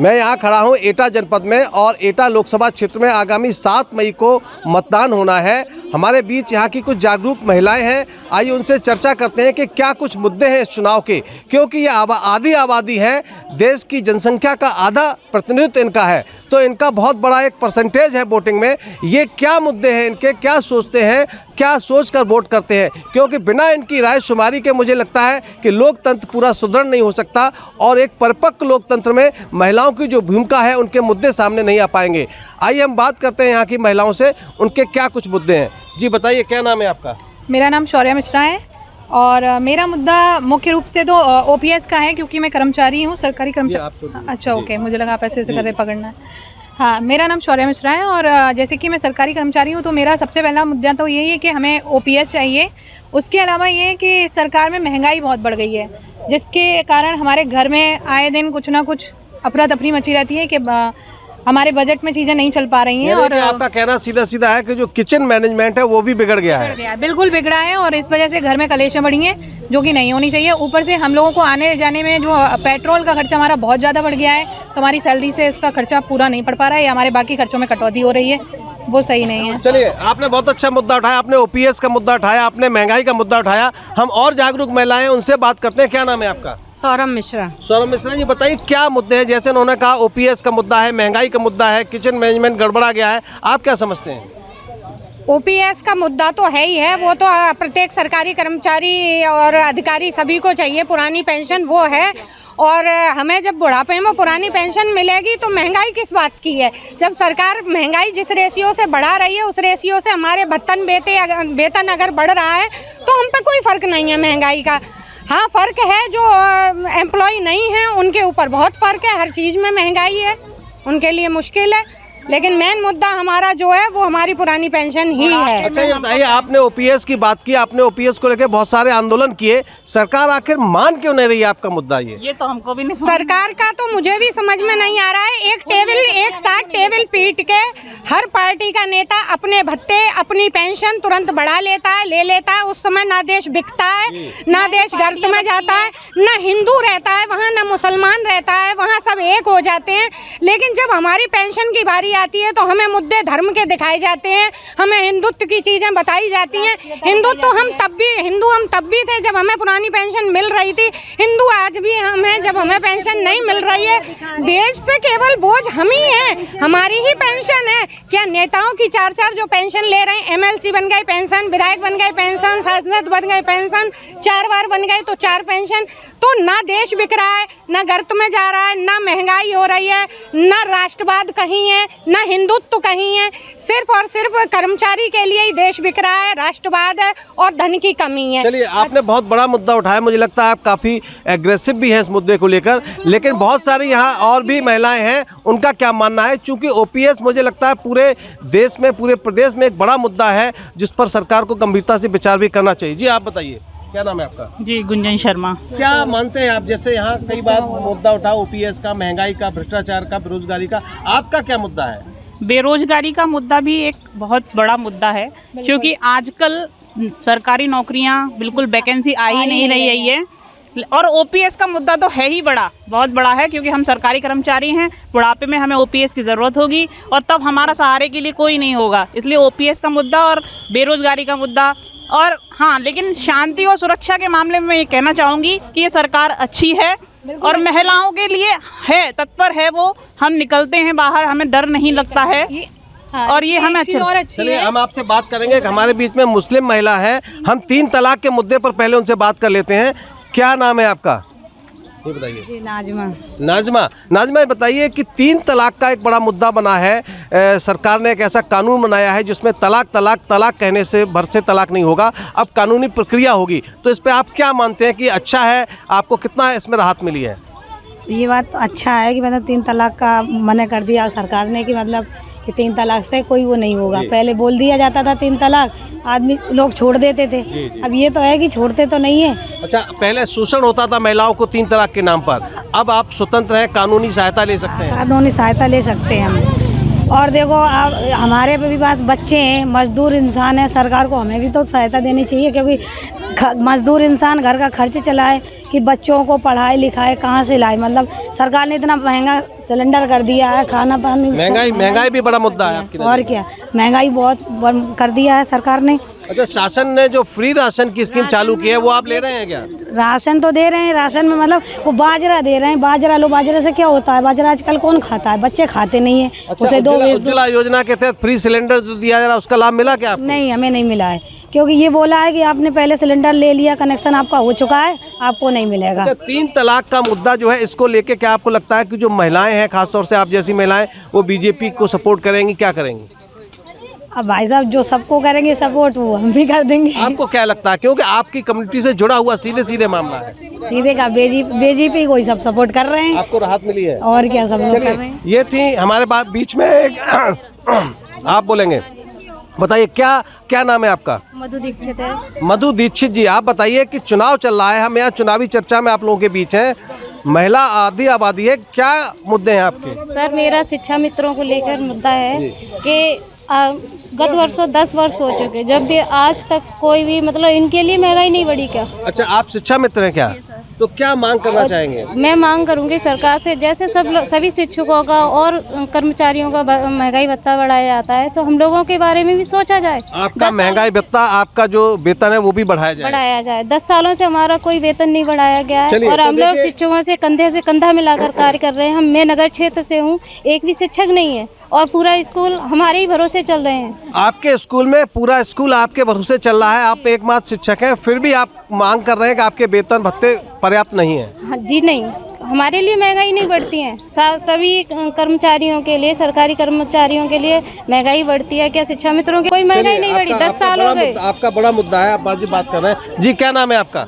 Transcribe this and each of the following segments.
मैं यहाँ खड़ा हूँ एटा जनपद में और एटा लोकसभा क्षेत्र में आगामी 7 मई को मतदान होना है। हमारे बीच यहाँ की कुछ जागरूक महिलाएं हैं, आइए उनसे चर्चा करते हैं कि क्या कुछ मुद्दे हैं इस चुनाव के, क्योंकि ये आधी आबादी है, देश की जनसंख्या का आधा प्रतिनिधित्व इनका है, तो इनका बहुत बड़ा एक परसेंटेज है वोटिंग में। ये क्या मुद्दे हैं इनके, क्या सोचते हैं, क्या सोचकर वोट करते हैं, क्योंकि बिना इनकी राय शुमारी के मुझे लगता है कि लोकतंत्र पूरा सुदृढ़ नहीं हो सकता और एक परिपक्व लोकतंत्र में महिलाओं की जो भूमिका है उनके मुद्दे सामने नहीं आ पाएंगे। आइए हम बात करते हैं यहाँ की महिलाओं से, उनके क्या कुछ मुद्दे हैं। जी बताइए, क्या नाम है आपका? मेरा नाम शौर्या मिश्रा है और मेरा मुद्दा मुख्य रूप से तो ओपीएस का है, क्योंकि मैं कर्मचारी हूँ, सरकारी कर्मचारी। अच्छा, ओके, मुझे लगा आप ऐसे कर रहे पकड़ना है। हाँ, मेरा नाम शौर्या मिश्रा है और जैसे कि मैं सरकारी कर्मचारी हूँ, तो मेरा सबसे पहला मुद्दा तो यही है कि हमें ओपीएस चाहिए। उसके अलावा ये है कि सरकार में महंगाई बहुत बढ़ गई है, जिसके कारण हमारे घर में आए दिन कुछ ना कुछ अफरा तफरी मची रहती है कि हमारे बजट में चीज़ें नहीं चल पा रही हैं। और आपका कहना सीधा सीधा है कि जो किचन मैनेजमेंट है वो भी बिगड़ गया है। बिल्कुल बिगड़ा है और इस वजह से घर में कलेशें बढ़ी हैं, जो कि नहीं होनी चाहिए। ऊपर से हम लोगों को आने जाने में जो पेट्रोल का खर्चा हमारा बहुत ज़्यादा बढ़ गया है, तो हमारी सैलरी से इसका खर्चा पूरा नहीं पड़ पा रहा है, या हमारे बाकी खर्चों में कटौती हो रही है, वो सही नहीं है। चलिए, आपने बहुत अच्छा मुद्दा उठाया, आपने ओपीएस का मुद्दा उठाया, आपने महंगाई का मुद्दा उठाया। हम और जागरूक महिलाएं उनसे बात करते हैं। क्या नाम है आपका? सौरभ मिश्रा। सौरभ मिश्रा जी, बताइए क्या मुद्दे हैं? जैसे उन्होंने कहा ओपीएस का मुद्दा है, महंगाई का मुद्दा है, किचन मैनेजमेंट गड़बड़ा गया है, आप क्या समझते हैं? ओपीएस का मुद्दा तो है ही है, वो तो प्रत्येक सरकारी कर्मचारी और अधिकारी सभी को चाहिए। पुरानी पेंशन वो है, और हमें जब बुढ़ापे में पुरानी पेंशन मिलेगी तो महंगाई किस बात की है? जब सरकार महंगाई जिस रेशियो से बढ़ा रही है, उस रेशियो से हमारे वेतन अगर बढ़ रहा है तो हम पे कोई फ़र्क नहीं है महंगाई का। हाँ, फ़र्क है जो एम्प्लॉय नहीं है उनके ऊपर बहुत फ़र्क है, हर चीज़ में महंगाई है, उनके लिए मुश्किल है। लेकिन मेन मुद्दा हमारा जो है वो हमारी पुरानी पेंशन ही है। अच्छा, ये बताइए, आपने ओपीएस की बात की, आपने ओपीएस को लेकर बहुत सारे आंदोलन किए, सरकार आखिर मान क्यों नहीं रही है आपका मुद्दा? ये तो हमको भी नहीं, सरकार का तो मुझे भी समझ में नहीं आ रहा है। एक साथ टेबल पीट के हर पार्टी का नेता अपने भत्ते, अपनी पेंशन तुरंत बढ़ा लेता है, ले लेता है। उस समय ना देश बिकता है, ना देश गर्त में जाता है, ना हिंदू रहता है वहाँ, ना मुसलमान रहता है वहाँ, सब एक हो जाते हैं। लेकिन जब हमारी पेंशन की बारी आती है तो हमें मुद्दे धर्म के दिखाए जाते हैं, हमें हिंदुत्व की चीज़ें बताई जाती हैं। हिंदू हम तब भी थे जब हमें पुरानी पेंशन मिल रही थी, हिंदू आज भी हम हैं जब हमें पेंशन नहीं मिल रही है। देश पे केवल बोझ हम ही हैं, हमारी ही पेंशन है। क्या नेताओं की 4 जो पेंशन ले रहे हैं, एमएलसी बन गई पेंशन, विधायक बन गए पेंशन, सांसद बन गए पेंशन, 4 बार बन गए तो 4 पेंशन। तो ना देश बिक रहा है, ना गर्त में जा रहा है, ना महंगाई हो रही है, ना राष्ट्रवाद कहीं है, ना हिंदुत्व कहीं है। सिर्फ और सिर्फ कर्मचारी के लिए ही देश बिक रहा है, राष्ट्रवाद है और धन की कमी है। चलिए, आपने बहुत बड़ा मुद्दा उठाया, मुझे लगता है आप काफ़ी एग्रेसिव भी हैं इस मुद्दे को लेकर, लेकिन बहुत सारी यहाँ और भी महिलाएं हैं, उनका क्या मानना है? क्योंकि ओपीएस मुझे लगता है पूरे देश में, पूरे प्रदेश में एक बड़ा मुद्दा है जिस पर सरकार को गंभीरता से विचार भी करना चाहिए। जी आप बताइए, क्या नाम है आपका? जी, गुंजन शर्मा। क्या मानते हैं आप, जैसे यहाँ कई बार मुद्दा उठा ओपीएस का, महंगाई का, भ्रष्टाचार का, बेरोजगारी का, आपका क्या मुद्दा है? बेरोजगारी का मुद्दा भी एक बहुत बड़ा मुद्दा है, क्योंकि आजकल सरकारी नौकरियां बिल्कुल वैकेंसी आ ही नहीं रही है। और ओपीएस का मुद्दा तो है ही बहुत बड़ा है, क्योंकि हम सरकारी कर्मचारी हैं, बुढ़ापे में हमें ओपीएस की ज़रूरत होगी और तब हमारा सहारे के लिए कोई नहीं होगा। इसलिए ओपीएस का मुद्दा और बेरोजगारी का मुद्दा। और हाँ, लेकिन शांति और सुरक्षा के मामले में ये कहना चाहूँगी कि ये सरकार अच्छी है और महिलाओं के लिए है, तत्पर है वो। हम निकलते हैं बाहर, हमें डर नहीं लगता है और ये हमें अच्छा। चलिए, हम आपसे बात करेंगे कि हमारे बीच में मुस्लिम महिला है, हम 3 तलाक के मुद्दे पर पहले उनसे बात कर लेते हैं। क्या नाम है आपका? ये बताइए। जी, नाजमा। नाजमा, बताइए कि 3 तलाक का एक बड़ा मुद्दा बना है। सरकार ने एक ऐसा कानून बनाया है जिसमें तलाक कहने से भर से तलाक नहीं होगा, अब कानूनी प्रक्रिया होगी। तो इस पे आप क्या मानते हैं कि अच्छा है, आपको कितना इसमें राहत मिली है? ये बात तो अच्छा है कि मतलब 3 तलाक का मना कर दिया सरकार ने, कि मतलब कि 3 तलाक से कोई वो नहीं होगा। पहले बोल दिया जाता था 3 तलाक, आदमी लोग छोड़ देते थे। अब ये तो है कि छोड़ते तो नहीं है। अच्छा, पहले शोषण होता था महिलाओं को 3 तलाक के नाम पर, अब आप स्वतंत्र हैं, कानूनी सहायता ले सकते हैं। कानूनी सहायता ले सकते हैं हम। और देखो, अब हमारे भी पास बच्चे हैं, मजदूर इंसान है, सरकार को हमें भी तो सहायता देनी चाहिए, क्योंकि मजदूर इंसान घर का खर्च चलाए कि बच्चों को पढ़ाए लिखाए कहाँ से लाए। मतलब सरकार ने इतना महंगा सिलेंडर कर दिया है, खाना पानी महंगाई भी बड़ा मुद्दा है आपकी नज़र में? और क्या, महंगाई बहुत कर दिया है सरकार ने। अच्छा, शासन ने जो फ्री राशन की स्कीम चालू की है वो आप ले रहे हैं क्या? राशन तो दे रहे हैं, राशन में मतलब वो बाजरा दे रहे हैं। बाजरा लो, बाजरे से क्या होता है? बाजरा आजकल कौन खाता है? बच्चे खाते नहीं है। अच्छा, उसे उज्ज्वला योजना के तहत फ्री सिलेंडर जो दिया जा रहा है उसका लाभ मिला क्या आपको? नहीं, हमें नहीं मिला है, क्योंकि ये बोला है कि आपने पहले सिलेंडर ले लिया, कनेक्शन आपका हो चुका है, आपको नहीं मिलेगा। अच्छा, 3 तलाक का मुद्दा जो है इसको लेके क्या आपको लगता है कि जो महिलाएं हैं, खासतौर से आप जैसी महिलाएं, वो बीजेपी को सपोर्ट करेंगी, क्या करेंगी? अब भाई साहब जो सबको करेंगे सपोर्ट वो हम भी कर देंगे। आपको क्या लगता है, क्योंकि आपकी कम्युनिटी से जुड़ा हुआ सीधे मामला है? सीधे का बीजेपी को ही सब सपोर्ट कर रहे हैं। आपको राहत मिली है? और क्या, सब लोग कर रहे हैं। ये थी हमारे बीच में एक आप बोलेंगे, बताइए क्या नाम है आपका? मधु दीक्षित है। मधु दीक्षित जी, आप बताइए कि चुनाव चल रहा है, हम यहाँ चुनावी चर्चा में आप लोगों के बीच हैं, महिला आधी आबादी है, क्या मुद्दे हैं आपके? सर, मेरा शिक्षा मित्रों को लेकर मुद्दा है कि गत वर्षों 10 वर्ष हो चुके, जब भी आज तक कोई भी मतलब इनके लिए महंगाई नहीं बढ़ी क्या? अच्छा, आप शिक्षा मित्र हैं क्या? तो क्या मांग करना चाहेंगे? मैं मांग करूंगी सरकार से, जैसे सभी शिक्षकों का और कर्मचारियों का महंगाई भत्ता बढ़ाया जाता है, तो हम लोगों के बारे में भी सोचा जाए। आपका महंगाई भत्ता, आपका जो वेतन है वो भी बढ़ाया जाए। 10 सालों से हमारा कोई वेतन नहीं बढ़ाया गया है और हम लोग शिक्षकों से कंधा मिलाकर कार्य कर रहे हैं। मैं नगर क्षेत्र से हूँ, एक भी शिक्षक नहीं है और पूरा स्कूल हमारे ही भरोसे चल रहे हैं। आपके स्कूल में पूरा स्कूल आपके भरोसे चल रहा है, आप एकमात्र शिक्षक हैं, फिर भी आप मांग कर रहे हैं कि आपके वेतन भत्ते पर्याप्त नहीं है? हाँ जी, नहीं, हमारे लिए महंगाई नहीं बढ़ती है, सभी कर्मचारियों के लिए, सरकारी कर्मचारियों के लिए महंगाई बढ़ती है क्या? शिक्षा मित्रों की कोई महंगाई नहीं बढ़ी, 10 साल हो गए। आपका बड़ा मुद्दा है, आप बात कर रहे हैं जी। क्या नाम है आपका?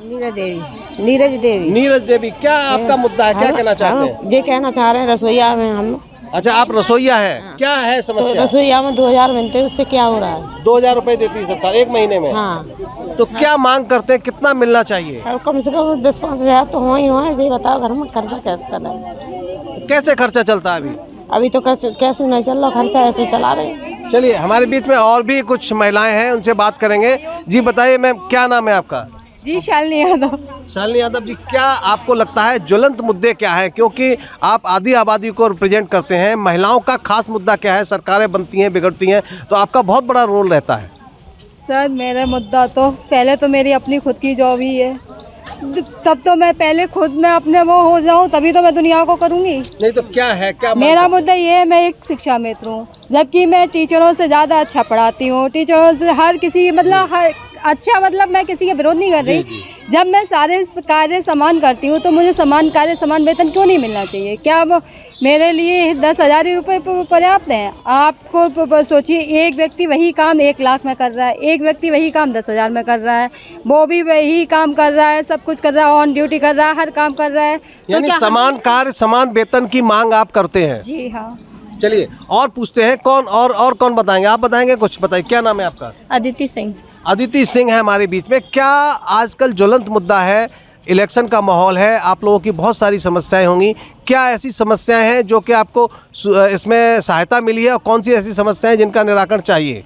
नीरज देवी। क्या आपका मुद्दा है, क्या कहना चाहते हैं? ये कहना चाह रहे हैं रसोईया में हम। अच्छा, आप रसोईया हैं, क्या है समस्या? तो रसोईया में 2000 मिलते हैं, उससे क्या हो रहा है? 2000 रुपए देती है सरकार 1 महीने में। हाँ। तो क्या मांग करते हैं, कितना मिलना चाहिए? कम से कम 10-5 हजार तो हो ही हो। ये बताओ घर में खर्चा कैसे चला? कैसे खर्चा चलता है अभी तो कैसे नहीं चल रहा, खर्चा ऐसे चला रहे। चलिए, हमारे बीच में और भी कुछ महिलाएं हैं, उनसे बात करेंगे। जी बताइए मैम, क्या नाम है आपका? जी, शालिनी यादव। शालिनी यादव जी, क्या आपको लगता है ज्वलंत मुद्दे क्या है, क्योंकि आप आधी आबादी को रिप्रेजेंट करते हैं, महिलाओं का खास मुद्दा क्या है? सरकारें बनती हैं, बिगड़ती हैं, तो आपका बहुत बड़ा रोल रहता है। सर, मेरा मुद्दा तो पहले तो मेरी अपनी खुद की जॉब ही है, तब तो मैं पहले खुद में अपने वो हो जाऊं, तभी तो मैं दुनिया को करूंगी। नहीं तो क्या है, क्या मेरा मुद्दा ये है, मैं एक शिक्षा मित्र हूँ, जबकि मैं टीचरों से ज़्यादा अच्छा पढ़ाती हूँ, टीचरों से हर किसी मतलब हर अच्छा, मतलब मैं किसी का विरोध नहीं कर रही। जब मैं सारे कार्य समान करती हूँ तो मुझे समान कार्य समान वेतन क्यों नहीं मिलना चाहिए? क्या वो मेरे लिए 10,000 ही रुपये पर्याप्त हैं? आपको सोचिए, एक व्यक्ति वही काम 1 लाख में कर रहा है, एक व्यक्ति वही काम 10,000 में कर रहा है, वो भी वही काम कर रहा है, सब कुछ कर रहा है, ऑन ड्यूटी कर रहा है, हर काम कर रहा है। तो क्या समान कार्य समान वेतन की मांग आप करते हैं? जी हाँ। चलिए और पूछते हैं, कौन और कौन बताएंगे? आप बताएंगे कुछ? बताइए, क्या नाम है आपका? अदिति सिंह। अदिति सिंह है हमारे बीच में। क्या आजकल ज्वलंत मुद्दा है, इलेक्शन का माहौल है, आप लोगों की बहुत सारी समस्याएं होंगी, क्या ऐसी समस्याएं हैं जो कि आपको इसमें सहायता मिली है, और कौन सी ऐसी समस्याएं जिनका निराकरण चाहिए?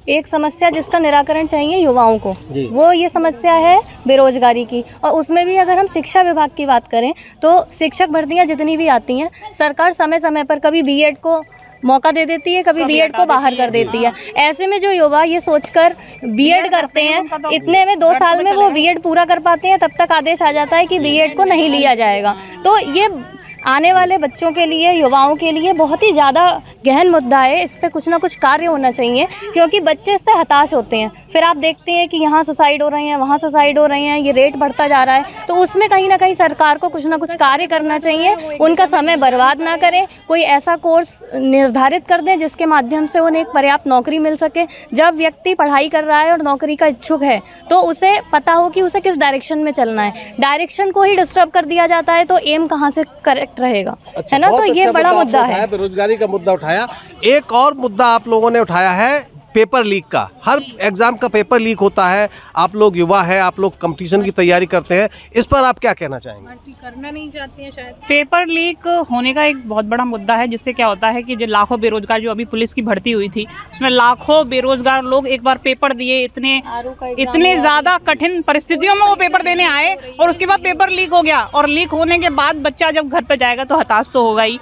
एक समस्या जिसका निराकरण चाहिए युवाओं को, वो ये समस्या है बेरोजगारी की, और उसमें भी अगर हम शिक्षा विभाग की बात करें तो शिक्षक भर्तियां जितनी भी आती हैं, सरकार समय समय पर कभी बीएड को मौका दे देती है, कभी बीएड को बाहर कर देती है। ऐसे में जो युवा ये सोचकर बीएड करते हैं, इतने में 2 साल में वो बीएड पूरा कर पाते हैं, तब तक आदेश आ जाता है कि बीएड को नहीं लिया जाएगा। तो ये आने वाले बच्चों के लिए, युवाओं के लिए बहुत ही ज़्यादा गहन मुद्दा है। इस पर कुछ ना कुछ कार्य होना चाहिए, क्योंकि बच्चे इससे हताश होते हैं। फिर आप देखते हैं कि यहाँ सुसाइड हो रहे हैं, वहाँ सुसाइड हो रहे हैं, ये रेट बढ़ता जा रहा है। तो उसमें कहीं ना कहीं सरकार को कुछ ना कुछ कार्य करना चाहिए, उनका समय बर्बाद ना करें, कोई ऐसा कोर्स निर्धारित कर दें जिसके माध्यम से उन्हें एक पर्याप्त नौकरी मिल सके। जब व्यक्ति पढ़ाई कर रहा है और नौकरी का इच्छुक है तो उसे पता हो कि उसे किस डायरेक्शन में चलना है। डायरेक्शन को ही डिस्टर्ब कर दिया जाता है तो एम कहाँ से करेक्ट रहेगा? अच्छा, है ना? तो ये बड़ा मुद्दा है। बेरोजगारी का मुद्दा उठाया। एक और मुद्दा आप लोगों ने उठाया है, पेपर लीक का, हर एग्ज़ाम का पेपर लीक होता है, आप लोग युवा हैं, आप लोग कंपटीशन की तैयारी करते हैं, इस पर आप क्या कहना चाहेंगे? करना नहीं चाहते हैं शायद। पेपर लीक होने का एक बहुत बड़ा मुद्दा है, जिससे क्या होता है कि जो लाखों बेरोजगार, जो अभी पुलिस की भर्ती हुई थी उसमें लाखों बेरोजगार लोग एक बार पेपर दिए, इतने ज़्यादा कठिन परिस्थितियों में वो पेपर देने आए और उसके बाद पेपर लीक हो गया। और लीक होने के बाद बच्चा जब घर पे जाएगा तो हताश तो होगा ही,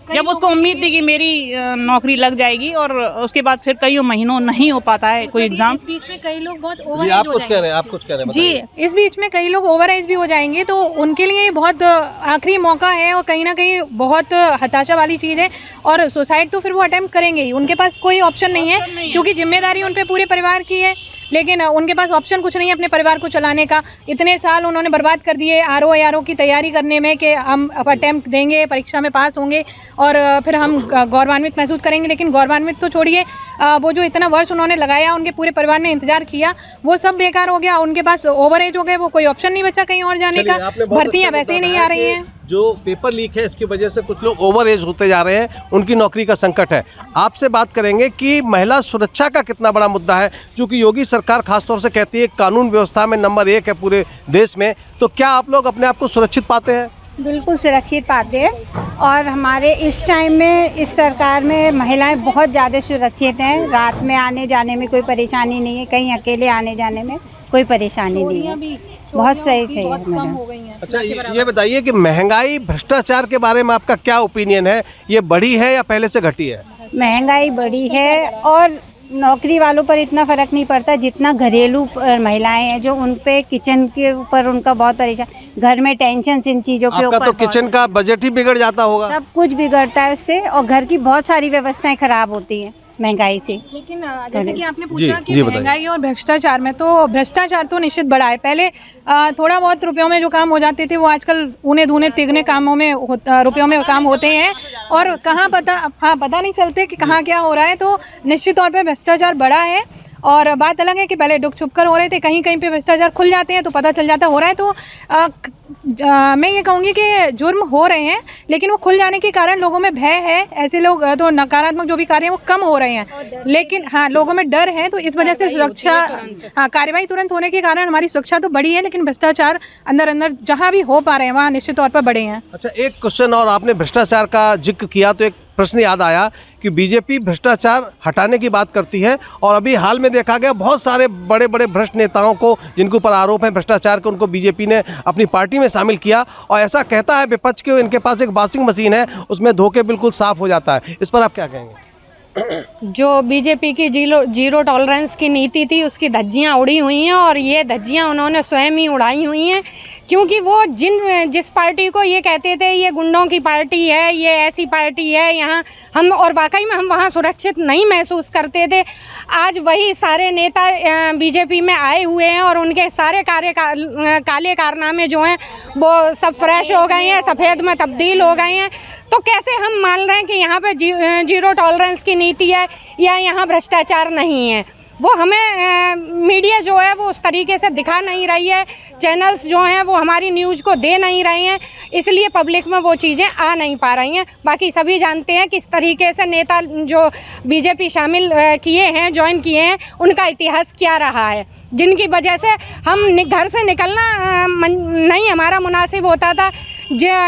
जब उसको उम्मीद थी कि मेरी नौकरी लग जाएगी और उसके बाद फिर कई महीनों नहीं हो पाता है कोई एग्जाम। इस बीच में कई लोग बहुत ओवर जी, आप कुछ कह रहे हैं, आप कुछ कह रहे हैं, जी, इस बीच में कई लोग ओवर एज भी हो जाएंगे, तो उनके लिए ये बहुत आखिरी मौका है और कहीं ना कहीं बहुत हताशा वाली चीज़ है। और सुसाइड तो फिर वो अटेम्प्ट करेंगे ही, उनके पास कोई ऑप्शन नहीं है, क्योंकि जिम्मेदारी उन पे पूरे परिवार की है, लेकिन उनके पास ऑप्शन कुछ नहीं है अपने परिवार को चलाने का। इतने साल उन्होंने बर्बाद कर दिए आरओ की तैयारी करने में कि हम अटेम्प्ट देंगे, परीक्षा में पास होंगे और फिर हम गौरवान्वित महसूस करेंगे। लेकिन गौरवान्वित तो छोड़िए, वो जो इतना वर्ष उन्होंने लगाया, उनके पूरे परिवार ने इंतजार किया, वो सब बेकार हो गया। उनके पास ओवर एज हो गए, वो कोई ऑप्शन नहीं बचा कहीं और जाने का, भर्तियाँ वैसे ही नहीं आ रही हैं। जो पेपर लीक है इसकी वजह से कुछ लोग ओवर एज होते जा रहे हैं, उनकी नौकरी का संकट है। आपसे बात करेंगे कि महिला सुरक्षा का कितना बड़ा मुद्दा है, क्योंकि योगी सरकार खासतौर से कहती है कानून व्यवस्था में नंबर 1 है पूरे देश में, तो क्या आप लोग अपने आप को सुरक्षित पाते हैं? बिल्कुल सुरक्षित पाते हैं और हमारे इस टाइम में इस सरकार में महिलाएं बहुत ज़्यादा सुरक्षित हैं। रात में आने जाने में कोई परेशानी नहीं है, कहीं अकेले आने जाने में कोई परेशानी नहीं है, बहुत सही है मैडम। अच्छा, ये बताइए कि महंगाई भ्रष्टाचार के बारे में आपका क्या ओपिनियन है, ये बढ़ी है या पहले से घटी है? महंगाई बढ़ी है और नौकरी वालों पर इतना फ़र्क नहीं पड़ता जितना घरेलू महिलाएं हैं, जो उन पे किचन के ऊपर उनका बहुत परेशान, घर में टेंशन इन चीज़ों के ऊपर। तो किचन का बजट ही बिगड़ जाता होगा। सब कुछ बिगड़ता है उससे और घर की बहुत सारी व्यवस्थाएं खराब होती हैं महंगाई से। लेकिन जैसे कि आपने पूछा कि महंगाई और भ्रष्टाचार में, तो भ्रष्टाचार तो निश्चित बढ़ा है। पहले थोड़ा बहुत रुपयों में जो काम हो जाते थे, वो आजकल ऊने दूने तिगने कामों में रुपयों में काम होते हैं और कहाँ पता नहीं चलते कि कहाँ क्या हो रहा है। तो निश्चित तौर पे भ्रष्टाचार बढ़ा है। और बात अलग है कि पहले डुक छुप कर हो रहे थे, कहीं कहीं पे भ्रष्टाचार खुल जाते हैं तो पता चल जाता हो रहा है। तो मैं ये कहूँगी कि जुर्म हो रहे हैं, लेकिन वो खुल जाने के कारण लोगों में भय है, ऐसे लोग तो नकारात्मक जो भी कार्य हैं वो कम हो रहे हैं। लेकिन हाँ, लोगों में डर है, तो इस वजह से सुरक्षा, कार्रवाई तुरंत होने के कारण हमारी सुरक्षा तो बढ़ी है, लेकिन भ्रष्टाचार अंदर अंदर जहाँ भी हो पा रहे हैं वहाँ निश्चित तौर पर बढ़े हैं। अच्छा, एक क्वेश्चन और, आपने भ्रष्टाचार का जिक्र किया तो एक प्रश्न याद आया कि बीजेपी भ्रष्टाचार हटाने की बात करती है और अभी हाल में देखा गया बहुत सारे बड़े बड़े भ्रष्ट नेताओं को, जिनके ऊपर आरोप है भ्रष्टाचार के, उनको बीजेपी ने अपनी पार्टी में शामिल किया और ऐसा कहता है विपक्ष के इनके पास एक वॉशिंग मशीन है, उसमें धोखे बिल्कुल साफ हो जाता है। इस पर आप क्या कहेंगे? जो बीजेपी की जीरो टॉलरेंस की नीति थी, उसकी धज्जियाँ उड़ी हुई हैं और ये धज्जियाँ उन्होंने स्वयं ही उड़ाई हुई हैं, क्योंकि वो जिस पार्टी को ये कहते थे ये गुंडों की पार्टी है, ये ऐसी पार्टी है, यहाँ हम, और वाकई में हम वहाँ सुरक्षित नहीं महसूस करते थे। आज वही सारे नेता बीजेपी में आए हुए हैं और उनके सारे काले कारनामे जो हैं वो सब फ्रेश हो गए हैं, सफ़ेद में तब्दील हो गए हैं। तो कैसे हम मान रहे हैं कि यहाँ पे जीरो टॉलरेंस की नीति है या यहाँ भ्रष्टाचार नहीं है? वो हमें मीडिया जो है वो उस तरीके से दिखा नहीं रही है, चैनल्स जो हैं वो हमारी न्यूज़ को दे नहीं रहे हैं, इसलिए पब्लिक में वो चीज़ें आ नहीं पा रही हैं। बाकी सभी जानते हैं किस तरीके से नेता जो बीजेपी शामिल किए हैं, ज्वाइन किए हैं, उनका इतिहास क्या रहा है, जिनकी वजह से हम घर से निकलना नहीं हमारा मुनासिब होता था।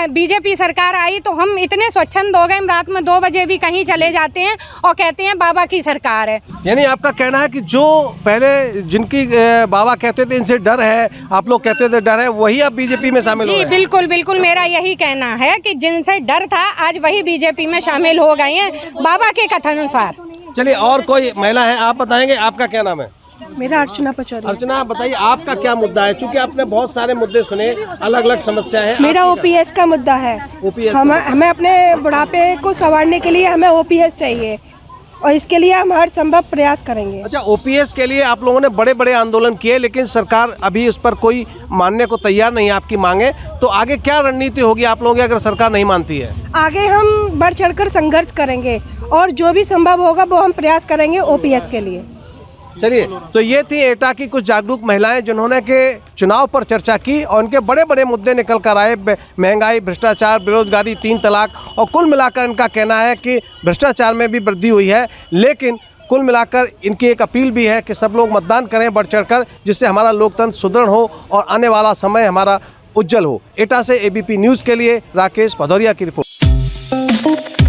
बीजेपी सरकार आई तो हम इतने स्वच्छंद हो गए, हम रात में 2 बजे भी कहीं चले जाते हैं और कहते हैं बाबा की सरकार है। यानी आपका कहना है कि जो पहले जिनकी बाबा कहते थे इनसे डर है, आप लोग कहते थे डर है, वही अब बीजेपी में शामिल हो गए हैं? बिल्कुल बिल्कुल, मेरा यही कहना है कि जिनसे डर था आज वही बीजेपी में शामिल हो गए हैं बाबा के कथनानुसार। चलिए, और कोई महिला है, आप बताएंगे, आपका क्या नाम है? मेरा अर्चना पचौरी। अर्चना, बताइए आपका क्या मुद्दा है, क्योंकि आपने बहुत सारे मुद्दे सुने, अलग अलग समस्या है। मेरा ओपीएस का मुद्दा है। हमें अपने बुढ़ापे को संवारने के लिए हमें ओपीएस चाहिए और इसके लिए हम हर संभव प्रयास करेंगे। अच्छा, ओपीएस के लिए आप लोगों ने बड़े बड़े आंदोलन किए, लेकिन सरकार अभी उस पर कोई मानने को तैयार नहीं है आपकी मांगे, तो आगे क्या रणनीति होगी आप लोगों की अगर सरकार नहीं मानती है? आगे हम बढ़ चढ़कर संघर्ष करेंगे और जो भी संभव होगा वो हम प्रयास करेंगे ओपीएस के लिए। चलिए, तो ये थी एटा की कुछ जागरूक महिलाएं जिन्होंने के चुनाव पर चर्चा की और उनके बड़े बड़े मुद्दे निकल कर आए, महंगाई, भ्रष्टाचार, बेरोजगारी, 3 तलाक, और कुल मिलाकर इनका कहना है कि भ्रष्टाचार में भी वृद्धि हुई है, लेकिन कुल मिलाकर इनकी एक अपील भी है कि सब लोग मतदान करें बढ़ चढ़कर, जिससे हमारा लोकतंत्र सुदृढ़ हो और आने वाला समय हमारा उज्जवल हो। एटा से एबीपी न्यूज़ के लिए राकेश भदौरिया की रिपोर्ट।